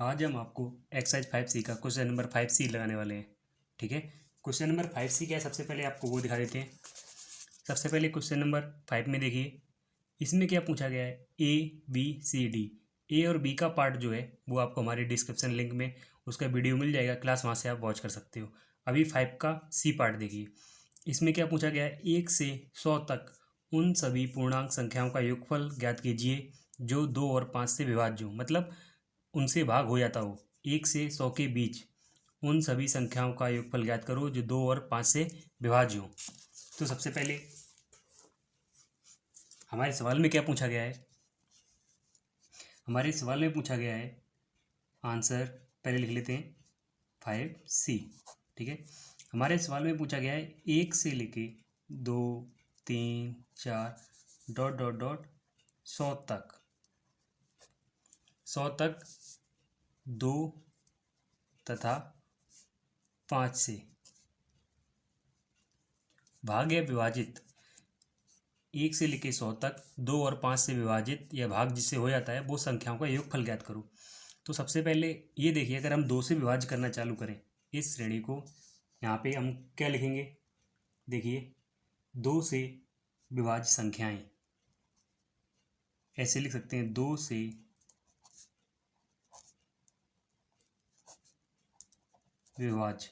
आज हम आपको एक्सरसाइज 5C का क्वेश्चन नंबर 5C लगाने वाले हैं। ठीक है, क्वेश्चन नंबर 5C क्या है, सबसे पहले आपको वो दिखा देते हैं। सबसे पहले क्वेश्चन नंबर 5 में देखिए, इसमें क्या पूछा गया है, ABCD। ए और बी का पार्ट जो है वो आपको हमारे डिस्क्रिप्शन लिंक में उसका वीडियो मिल जाएगा, क्लास वहाँ से आप वॉच कर सकते हो। अभी 5 का C पार्ट देखिए, इसमें क्या पूछा गया है, 1 से 100 तक उन सभी पूर्णांक संख्याओं का योगफल ज्ञात कीजिए जो 2 और 5 से विभाज्य हो, मतलब उनसे भाग हो जाता हो। 1 से 100 के बीच उन सभी संख्याओं का योगफल ज्ञात करो जो 2 और 5 से विभाज्य हो। तो सबसे पहले हमारे सवाल में क्या पूछा गया है, हमारे सवाल में पूछा गया है, आंसर पहले लिख लेते हैं 5C। ठीक है, हमारे सवाल में पूछा गया है 1 से लेके 2 3 4 डॉट डॉट डॉट 100 तक, 100 तक 2 तथा 5 से भाग या विभाजित, 1 से लेकर 100 तक 2 और 5 से विभाजित या भाग जिससे हो जाता है वो संख्याओं का योगफल ज्ञात करो। तो सबसे पहले ये देखिए, अगर हम 2 से विभाज्य करना चालू करें इस श्रेणी को, यहाँ पे हम क्या लिखेंगे, देखिए 2 से विभाज्य संख्याएं, ऐसे लिख सकते हैं 2 से विभाज्य।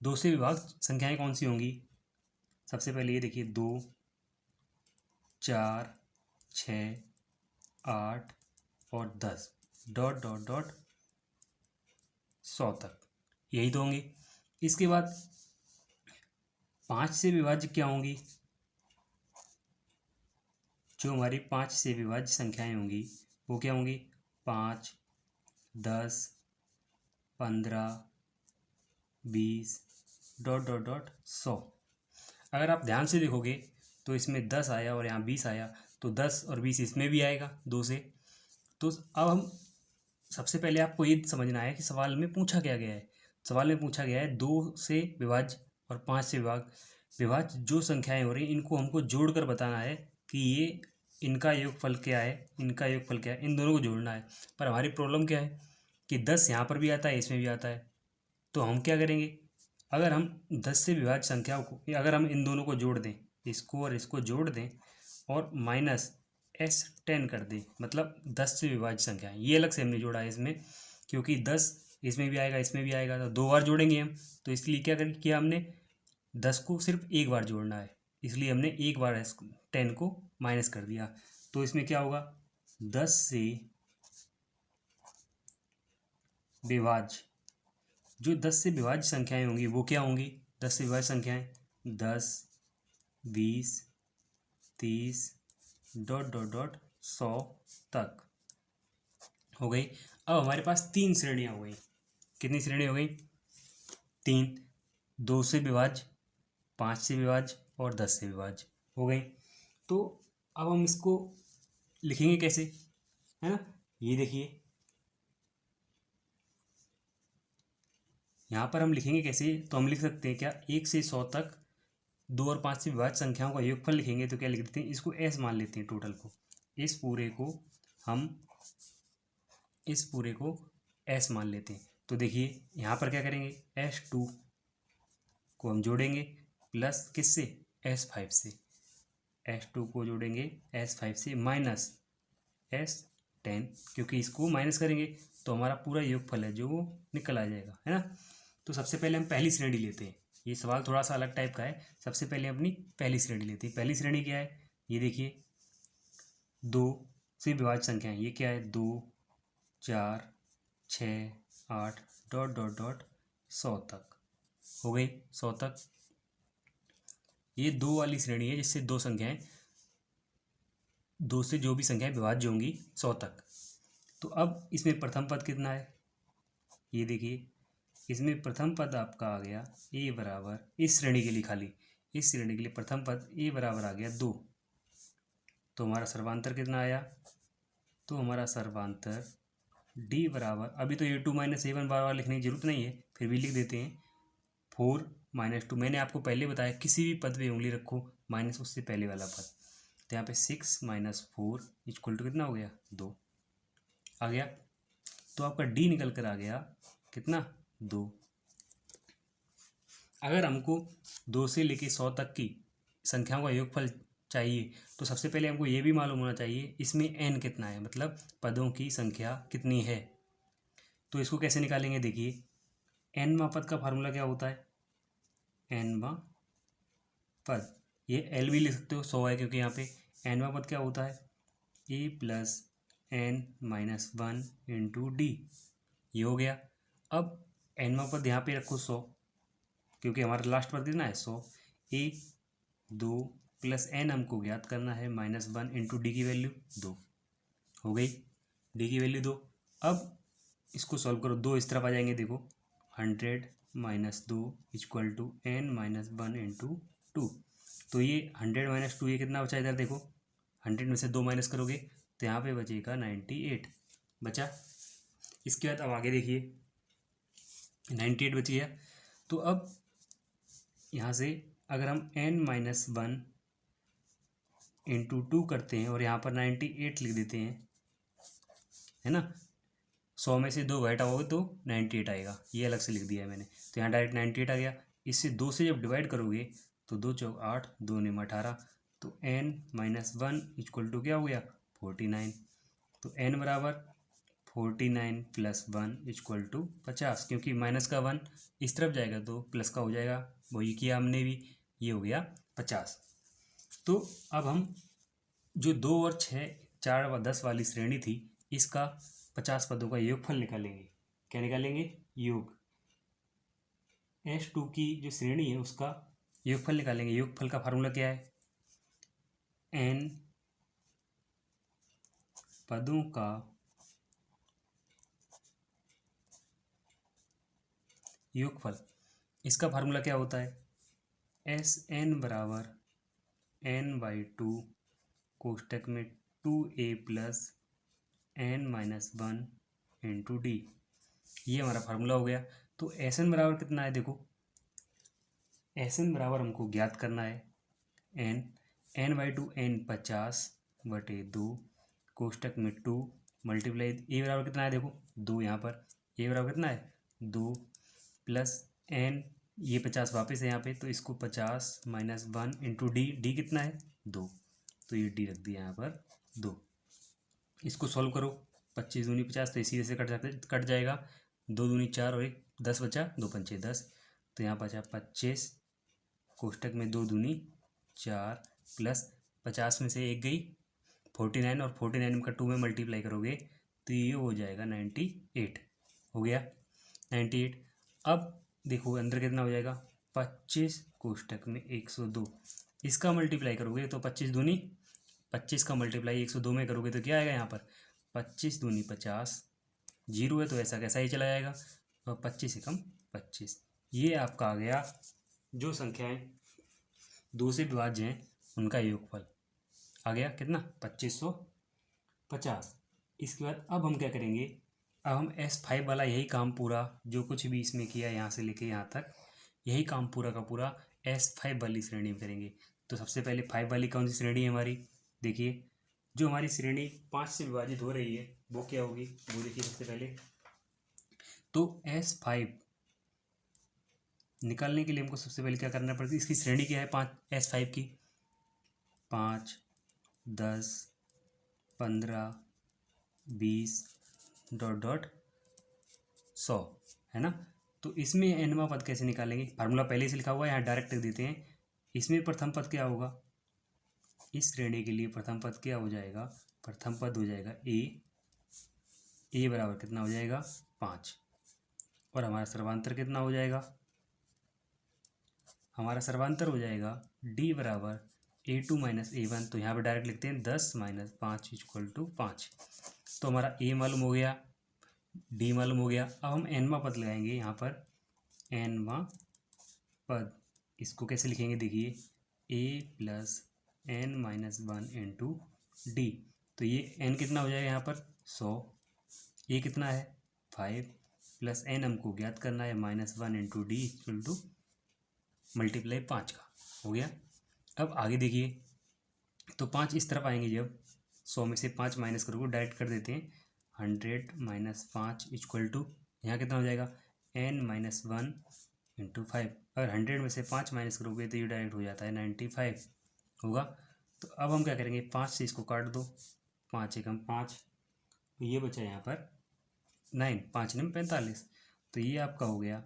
2 से विभाज्य संख्याएं कौन सी होंगी, सबसे पहले ये देखिए 2 4 6 8 और 10 डॉट डॉट डॉट 100 तक, यही तो होंगे। इसके बाद 5 से विभाज्य क्या होंगी, जो हमारी 5 से विभाज्य संख्याएं होंगी वो क्या होंगी, 5 10 15 20 डॉट डॉट डॉट 100। अगर आप ध्यान से देखोगे तो इसमें 10 आया और यहाँ 20 आया, तो 10 और 20 इसमें भी आएगा 2 से। तो अब हम सबसे पहले आपको ये समझना है कि सवाल में पूछा क्या गया है। सवाल में पूछा गया है 2 से विभाज्य और 5 से विभाज्य जो संख्याएं हो रही हैं इनको हमको जोड़कर बताना है कि ये इनका योगफल क्या है, इनका योगफल क्या है, इन दोनों को जोड़ना है। पर हमारी प्रॉब्लम क्या है कि 10 यहाँ पर भी आता है, इसमें भी आता है। तो हम क्या करेंगे, अगर हम 10 से विभाज्य संख्याओं को, अगर हम इन दोनों को जोड़ दें, इसको और इसको जोड़ दें और माइनस S10 कर दें, मतलब 10 से विभाज्य संख्या है, ये अलग से हमने जोड़ा है इसमें, क्योंकि 10 इसमें भी आएगा इसमें भी आएगा, तो 2 बार जोड़ेंगे हम। तो इसलिए क्या किया हमने, 10 को सिर्फ एक बार जोड़ना है, इसलिए हमने एक बार 10 को माइनस कर दिया। तो इसमें क्या होगा, 10 से विभाज्य, जो 10 से विभाज्य संख्याएं होंगी वो क्या होंगी, 10 से विभाज्य संख्याएं 10 20 30 डॉट डॉट डॉट 100 तक हो गई। अब हमारे पास 3 श्रेणियां हो गई। कितनी श्रेणी हो गई, 3, 2 से विभाज्य, 5 से विभाज्य और 10 से विभाज्य हो गई। तो अब हम इसको लिखेंगे कैसे, है ना, ये देखिए यहाँ पर हम लिखेंगे कैसे, तो हम लिख सकते हैं क्या, 1 से 100 तक 2 और 5 से विभाज्य संख्याओं का योगफल लिखेंगे तो क्या लिख देते हैं, इसको S मान लेते हैं, टोटल को, इस पूरे को S मान लेते हैं। तो देखिए यहाँ पर क्या करेंगे, S2 को हम जोड़ेंगे प्लस किससे, S5 से, S2 को जोड़ेंगे S5 से माइनस S10, क्योंकि इसको माइनस करेंगे तो हमारा पूरा योगफल है जो वो निकल आ जाएगा, है ना। तो सबसे पहले हम पहली श्रेणी लेते हैं, ये सवाल थोड़ा सा अलग टाइप का है। सबसे पहले अपनी पहली श्रेणी लेते हैं। पहली श्रेणी क्या है, ये देखिए 2 से विभाज्य संख्या है, ये क्या है, 2 4 6 8 डॉट डॉट डॉट 100 तक हो गई, 100 तक। ये 2 वाली श्रेणी है जिससे दो संख्याएं, 2 से जो भी संख्याएं विभाज्य होंगी 100 तक। तो अब इसमें प्रथम पद कितना है, ये देखिए इसमें प्रथम पद आपका आ गया a बराबर, इस श्रेणी के लिए, खाली इस श्रेणी के लिए प्रथम पद a बराबर आ गया 2। तो हमारा सर्वांतर कितना आया, तो हमारा सर्वांतर d बराबर, अभी तो a2 माइनस a1 बार बार लिखने की जरूरत नहीं है, फिर भी लिख देते हैं 4 माइनस 2। मैंने आपको पहले बताया किसी भी पद पे उंगली रखो माइनस उससे पहले वाला पद, तो यहाँ पे 6 माइनस 4 इक्वल टू कितना हो गया, 2 आ गया। तो आपका डी निकल कर आ गया कितना 2। अगर हमको 2 से लेके 100 तक की संख्याओं का योगफल चाहिए तो सबसे पहले हमको ये भी मालूम होना चाहिए इसमें n कितना है, मतलब पदों की संख्या कितनी है। तो इसको कैसे निकालेंगे, देखिए nवां पद का फार्मूला क्या होता है, nवां पद, ये l भी लिख सकते हो, 100 है क्योंकि यहाँ पे nवां पद क्या होता है a plus n minus 1 into D, ये हो गया। अब nवां पद यहाँ पे रखो 100 क्योंकि हमारा लास्ट पद कितना है 100, a 2 प्लस n हमको ज्ञात करना है माइनस 1 इंटू डी की वैल्यू 2 हो गई, डी की वैल्यू 2। अब इसको सॉल्व करो, 2 इस तरफ आ जाएंगे, देखो 100 minus 2 equal to n minus 1 into 2। तो ये 100 माइनस 2, ये कितना बचा इधर देखो, 100 में से 2 माइनस करोगे तो यहाँ पे बचेगा 98 बचा। इसके बाद अब आगे देखिए 98 बच गया। तो अब यहाँ से अगर हम n माइनस 1 इंटू 2 करते हैं और यहाँ पर 98 लिख देते हैं, है ना, 100 में से 2 घटाओगे तो 98 आएगा, ये अलग से लिख दिया है मैंने, तो यहाँ डायरेक्ट 98 आ गया। इससे 2 से जब डिवाइड करोगे तो 2 चौक 8, 2 निम 18, तो n माइनस 1 इक्वल टू क्या हो गया 49। तो n बराबर 49 प्लस 1 इक्वल टू 50, क्योंकि माइनस का 1 इस तरफ जाएगा तो प्लस का हो जाएगा, वही किया हमने भी, ये हो गया 50। तो अब हम जो 2 और 6, 4 व 10 वाली श्रेणी थी, इसका 50 पदों का योगफल निकालेंगे। क्या निकालेंगे, योग, S2 की जो श्रेणी है उसका योगफल निकालेंगे। योगफल का फार्मूला क्या है, n पदों का योगफल, इसका फार्मूला क्या होता है, Sn बराबर n/2 कोष्टक में 2a plus n minus 1 into D, ये हमारा फार्मूला हो गया। तो Sn बराबर कितना है, देखो Sn बराबर हमको ज्ञात करना है n/2 n 50/2 कोष्टक में 2 मल्टीप्लाई a बराबर कितना है, देखो 2, यहाँ पर a बराबर कितना है 2 प्लस n, ये 50 वापस है यहाँ पे, तो इसको 50 माइनस 1 इंटू डी, डी कितना है 2, तो ये डी रख दिया यहाँ पर 2। इसको सॉल्व करो, 25 दूनी 50, तो इसी से कट जाएगा, 2 दूनी 4 और 1 10 बचा, 2 पंचे 10, तो यहाँ बचा 25 कोष्टक में 2 दूनी 4 प्लस 50 में से 1 गई 49, और 49 का 2 में मल्टीप्लाई करोगे तो ये हो जाएगा 98 हो गया 98। अब देखो अंदर कितना हो जाएगा 25 कोष्टक में 102, इसका मल्टीप्लाई करोगे तो 25 दूनी 25 का मल्टीप्लाई 102 में करोगे तो क्या आएगा, यहाँ पर 25 दूनी 50, 0 है तो ऐसा कैसा ही चला जाएगा, और 25 एकम 25, ये आपका आ गया जो संख्याएं 2 से विभाज्य हैं उनका योगफल आ गया कितना 2550। इसके बाद अब हम क्या करेंगे, अब हम S5 वाला यही काम पूरा जो कुछ भी इसमें किया यहाँ से लेके यहाँ तक, यही काम पूरा का पूरा S5 वाली श्रेणी में करेंगे। तो सबसे पहले 5 वाली कौन सी श्रेणी है हमारी, देखिए जो हमारी श्रेणी 5 से विभाजित हो रही है वो क्या होगी, वो देखिए सबसे पहले। तो S5 निकालने के लिए हमको सबसे पहले क्या करना पड़ेगा, इसकी श्रेणी क्या है 5 S5 की, 5 10 15 20 डॉट डॉट 100, है ना। तो इसमें nवां पद कैसे निकालेंगे, फार्मूला पहले से लिखा हुआ है, यहाँ डायरेक्ट लिख देते हैं। इसमें प्रथम पद क्या होगा, इस श्रेणी के लिए प्रथम पद क्या हो जाएगा, प्रथम पद हो जाएगा a बराबर कितना हो जाएगा 5, और हमारा सर्वांतर कितना हो जाएगा, हमारा सर्वांतर हो जाएगा d बराबर a2 माइनस a1, तो यहाँ पर डायरेक्ट लिखते हैं 10 माइनस 5 इक्वल टू 5। तो हमारा a मालूम हो गया, d मालूम हो गया। अब हम nवां पद लगाएंगे यहाँ पर, nवां पद, इसको कैसे लिखेंगे, देखिए a plus n minus 1 into D, तो ये n कितना हो जाएगा यहाँ पर 100, ये कितना है 5 प्लस n हमको ज्ञात करना है minus 1 into D equal to multiply 5 का हो गया। अब आगे देखिए, तो 5 इस तरफ आएंगे, जब 100 में से 5 माइनस करोगे डायरेक्ट कर देते हैं, 100 माइनस 5 इक्वल टू, यहाँ कितना हो जाएगा n-1 इंटू 5। अगर 100 में से 5 माइनस करोगे तो ये डायरेक्ट हो जाता है 95 होगा। तो अब हम क्या करेंगे, 5 से इसको काट दो, 5 एकम 5, तो ये बचा यहाँ पर 9, 5 9 45। तो ये आपका हो गया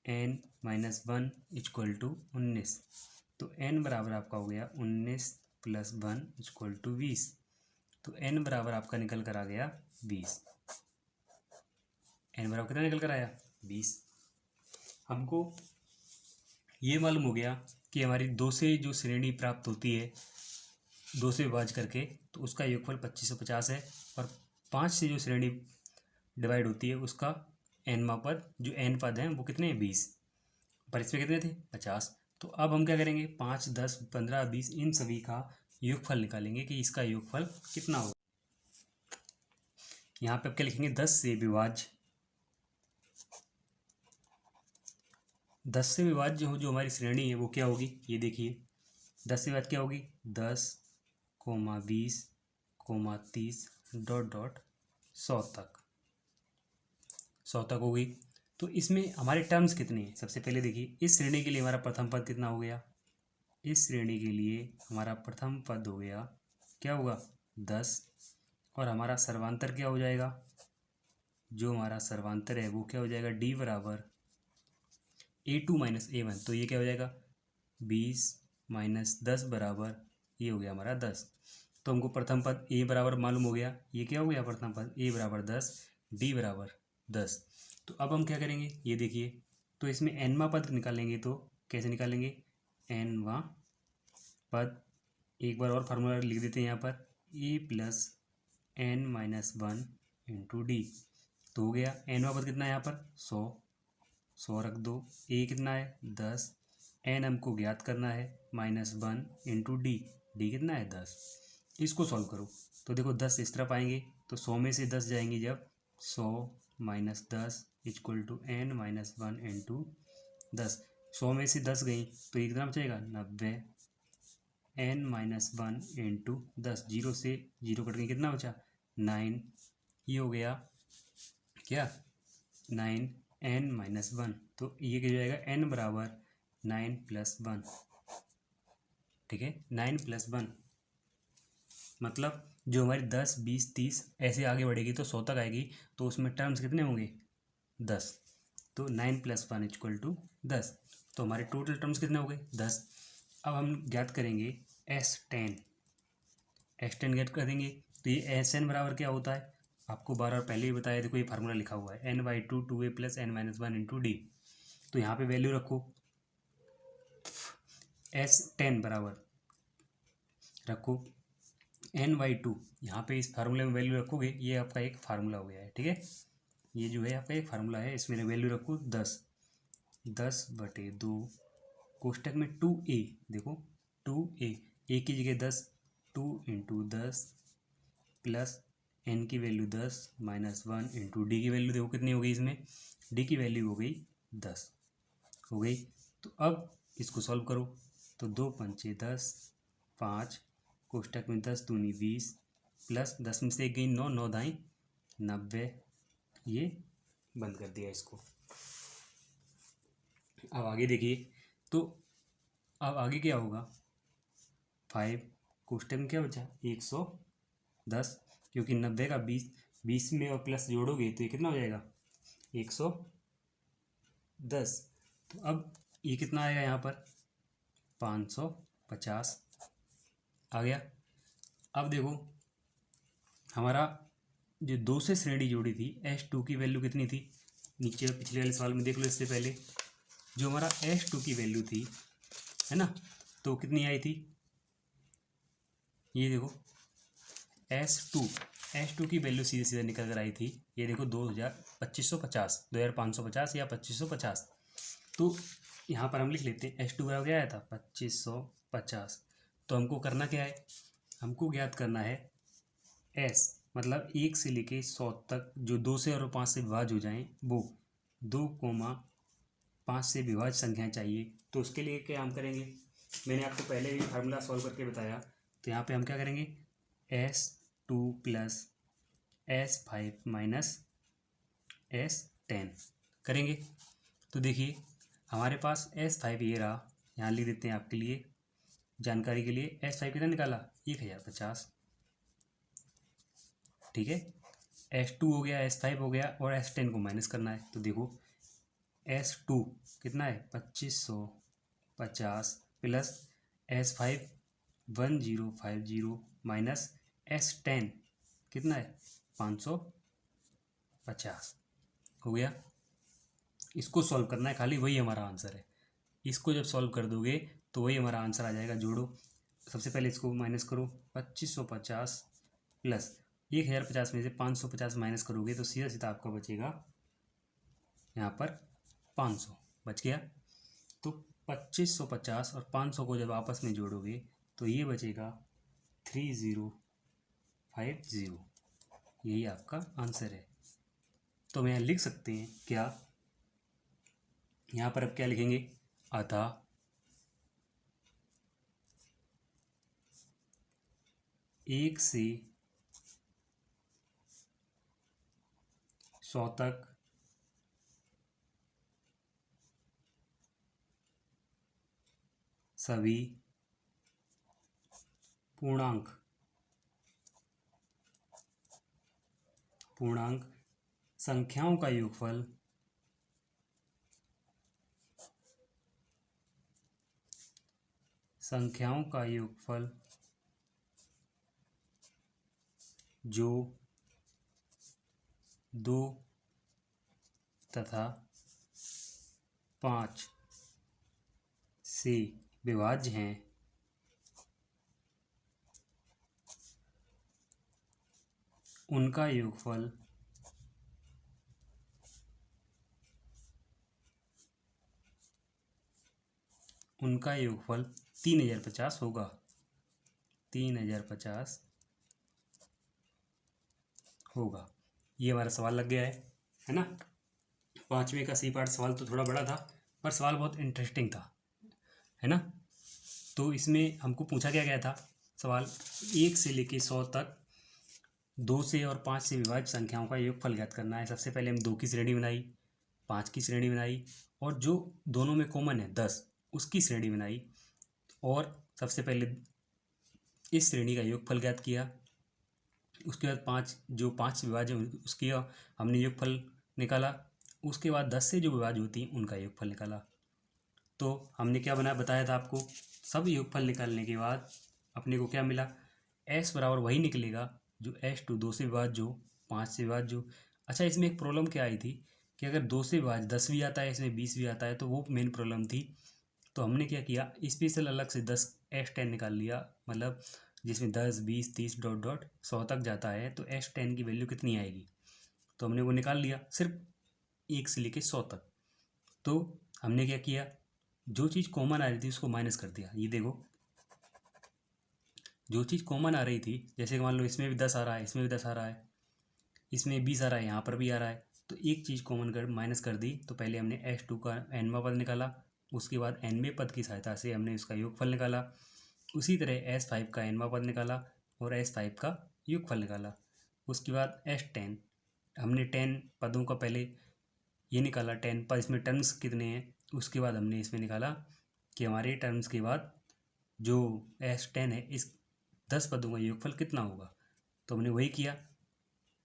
n-1 इक्वल टू 19। तो n बराबर आपका हो गया 19 प्लस 1 इक्वल टू 20। तो n बराबर आपका निकल कर आ गया 20। n बराबर कितना निकल कर आया 20। हमको ये मालूम हो गया कि हमारी 2 से जो श्रेणी प्राप्त होती है 2 से विभाज करके, तो उसका योगफल 2550 है। और 5 से जो श्रेणी डिवाइड होती है उसका nवां पद, जो n पद हैं वो कितने हैं 20, पर इसमें कितने थे 50। तो अब हम क्या करेंगे, 5 10 15 20 इन सभी का योगफल निकालेंगे कि इसका योगफल कितना होगा। यहाँ पे आप क्या लिखेंगे, 10 से विभाज्य, 10 से विभाज्य जो हमारी श्रेणी है वो क्या होगी, ये देखिए 10 से विभाज्य क्या होगी 10, 20, 30 डॉट डॉट 100 तक, 100 तक हो गई। तो इसमें हमारे टर्म्स कितने हैं, सबसे पहले देखिए इस श्रेणी के लिए हमारा प्रथम पद कितना हो गया, इस श्रेणी के लिए हमारा प्रथम पद हो गया, क्या होगा 10, और हमारा सर्वांतर क्या हो जाएगा, जो हमारा सर्वांतर है वो क्या हो जाएगा d बराबर a2 माइनस a1। तो ये क्या हो जाएगा 20 माइनस 10 बराबर, ये हो गया हमारा 10। तो हमको प्रथम पद a बराबर मालूम हो गया, ये क्या हो गया प्रथम पद a बराबर 10, d बराबर 10। तो अब हम क्या करेंगे, ये देखिए, तो इसमें nवां पद निकालेंगे तो कैसे निकालेंगे, nवां पद, एक बार और फार्मूला लिख देते हैं यहाँ पर, a plus n-1 into D. तो हो गया nवां पद कितना है यहाँ पर 100, 100 रख दो, a कितना है 10, n हमको ज्ञात करना है -1 इंटू डी, डी कितना है 10। इसको सॉल्व करो तो देखो 10 इस तरफ आएंगे तो 100 में से 10 जाएंगे, जब 100 minus 10 equal to n-1 into 10। 100 में से 10 गई तो ये कितना बचेगा 90, n-1 इंटू 10, 0 से 0 कट गई, कितना बचा 9। ये हो गया क्या 9 n-1। तो ये क्या हो जाएगा n बराबर 9 प्लस 1, ठीक है 9 प्लस 1, मतलब जो हमारी 10 20 30 ऐसे आगे बढ़ेगी तो 100 तक आएगी, तो उसमें टर्म्स कितने होंगे 10। तो 9 प्लस 1 इक्वल टू 10। तो हमारे टोटल टर्म्स कितने हो गए 10। अब हम ज्ञात करेंगे S10, S10 ज्ञात करेंगे तो ये Sn बराबर क्या होता है, आपको बार बार पहले ही बताया, देखो ये फार्मूला लिखा हुआ है n/2 2a plus n-1 into D. तो यहाँ पे वैल्यू रखो, S10 बराबर रखो n/2, यहाँ पे इस फार्मूले में वैल्यू रखोगे, ये आपका एक फार्मूला हो गया है, ठीक है, ये जो है आपका एक फार्मूला है, इसमें वैल्यू रखो 10, 10/2 कोष्टक में 2a, देखो 2a, a की जगह 10, 2 इंटू 10 प्लस n की वैल्यू 10 -1 इंटू डी की वैल्यू देखो कितनी हो गई, इसमें डी की वैल्यू हो गई 10 हो गई। तो अब इसको सॉल्व करो तो 2 पंचे 10, 5 कोष्टक में 10 दूनी 20 प्लस 10 में से एक गई 9, 9 दाई 90, ये बंद कर दिया इसको। अब आगे देखिए, तो अब आगे क्या होगा 5 कोष्टक में क्या बचा 110, क्योंकि 90 का 20 में और प्लस जोड़ोगे तो ये कितना हो जाएगा 110। तो अब ये कितना आएगा यहाँ पर 550 आ गया। अब देखो हमारा जो 2 से श्रेणी जोड़ी थी S2 की वैल्यू कितनी थी, नीचे पिछले वाले सवाल में देख लो, इससे पहले जो हमारा S2 की वैल्यू थी है ना, तो कितनी आई थी, ये देखो S2 की वैल्यू सीधे सीधे निकल कर आई थी, ये देखो 2550 या 2550। तो यहाँ पर हम लिख लेते हैं S2 बराबर क्या आया था 2550। तो हमको करना क्या है, हमको ज्ञात करना है S, मतलब 1 से लेके 100 तक जो 2 से और 5 से विभाज्य हो जाएं वो 2,5 से विभाज्य संख्याएं चाहिए। तो उसके लिए क्या हम करेंगे, मैंने आपको पहले भी फार्मूला सॉल्व करके बताया। तो यहाँ पे हम क्या करेंगे S2 plus S5 minus S10 करेंगे। तो देखिए हमारे पास S5 ये रहा, यहाँ लिख देते हैं आपके लिए जानकारी के लिए। S5 कितना निकाला 1050, ठीक है। S2 हो गया, S5 हो गया और S10 को माइनस करना है। तो देखो S2 कितना है 2550 प्लस S5 1050 माइनस S10 कितना है 550 हो गया। इसको सॉल्व करना है खाली, वही हमारा आंसर है। इसको जब सॉल्व कर दोगे तो वही हमारा आंसर आ जाएगा। जोड़ो, सबसे पहले इसको माइनस करो, 2550 प्लस 1050 में से 550 माइनस करोगे तो सीधा सीधा आपका बचेगा यहाँ पर 500 बच गया। तो 2550 और 500 को जब आपस में जोड़ोगे तो ये बचेगा 3050। यही आपका आंसर है। तो हम यहाँ लिख सकते हैं क्या, यहाँ पर अब क्या लिखेंगे, अतः 1 से 100 तक सभी पूर्णांक संख्याओं का योगफल जो 2 तथा 5 से विभाज्य हैं उनका योगफल उनका योगफल 3050 होगा। 3050 होगा। ये हमारा सवाल लग गया है ना। 5वें का सी पार्ट सवाल तो थोड़ा बड़ा था पर सवाल बहुत इंटरेस्टिंग था, है ना। तो इसमें हमको पूछा क्या गया था सवाल, 1 से लेके 100 तक 2 से और 5 से विभाज्य संख्याओं का योगफल ज्ञात करना है। सबसे पहले हम 2 की श्रेणी बनाई, 5 की श्रेणी बनाई और जो दोनों में कॉमन है 10 उसकी श्रेणी बनाई और सबसे पहले इस श्रेणी का योगफल ज्ञात किया। उसके बाद 5 विभाज्य उसकी हमने योगफल निकाला। उसके बाद 10 से जो विभाज्य होती हैं उनका योगफल निकाला। तो हमने क्या बताया था आपको, सब योगफल निकालने के बाद अपने को क्या मिला, S बराबर वही निकलेगा जो S2 2 से विभाज्य हो, 5 से विभाज्य हो। अच्छा, इसमें एक प्रॉब्लम क्या आई थी कि अगर 2 से विभाज्य 10 भी आता है, इसमें 20 भी आता है, तो वो मेन प्रॉब्लम थी। तो हमने क्या किया, स्पेशल अलग से 10 S10 निकाल लिया, मतलब जिसमें 10 20 30 डॉट डॉट 100 तक जाता है तो S10 की वैल्यू कितनी आएगी, तो हमने वो निकाल लिया सिर्फ 1 से लेके 100 तक। तो हमने क्या किया, जो चीज़ कॉमन आ रही थी उसको माइनस कर दिया। ये देखो जो चीज़ कॉमन आ रही थी, जैसे मान लो इसमें भी 10 आ रहा है, इसमें भी 10 आ रहा है, इसमें 20 आ रहा है, यहाँ पर भी आ रहा है, तो एक चीज़ कॉमन कर माइनस कर दी। तो पहले हमने S2 का nवां पद निकाला, उसके बाद nवें पद की सहायता से हमने उसका योगफल निकाला। उसी तरह S5 का nवां पद निकाला और S5 का योगफल निकाला। उसके बाद S10 हमने 10 पदों का पहले ये निकाला, 10 पद इसमें टर्म्स कितने हैं, उसके बाद हमने इसमें निकाला कि हमारे टर्म्स के बाद जो S10 है इस 10 पदों का योगफल कितना होगा। तो हमने वही किया,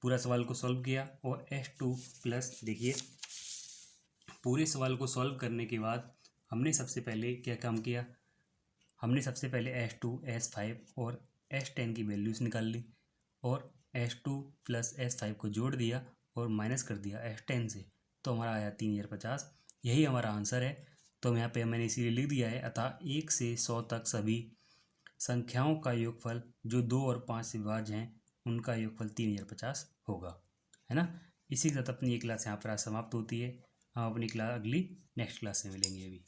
पूरा सवाल को सॉल्व किया और S2 प्लस, देखिए पूरे सवाल को सॉल्व करने के बाद हमने सबसे पहले क्या काम किया, हमने सबसे पहले S2 S5 और S10 की वैल्यूज़ निकाल ली और S2 प्लस S5 को जोड़ दिया और माइनस कर दिया S10 से, तो हमारा आया 3050। यही हमारा आंसर है। तो यहाँ पे मैंने इसीलिए लिख दिया है, अतः 1 से 100 तक सभी संख्याओं का योगफल जो 2 और 5 से विभाज्य हैं उनका योगफल 3050 होगा, है ना। इसी के साथ अपनी ये क्लास यहाँ पर समाप्त होती है। हम अपनी क्लास अगली नेक्स्ट क्लास में मिलेंगे अभी।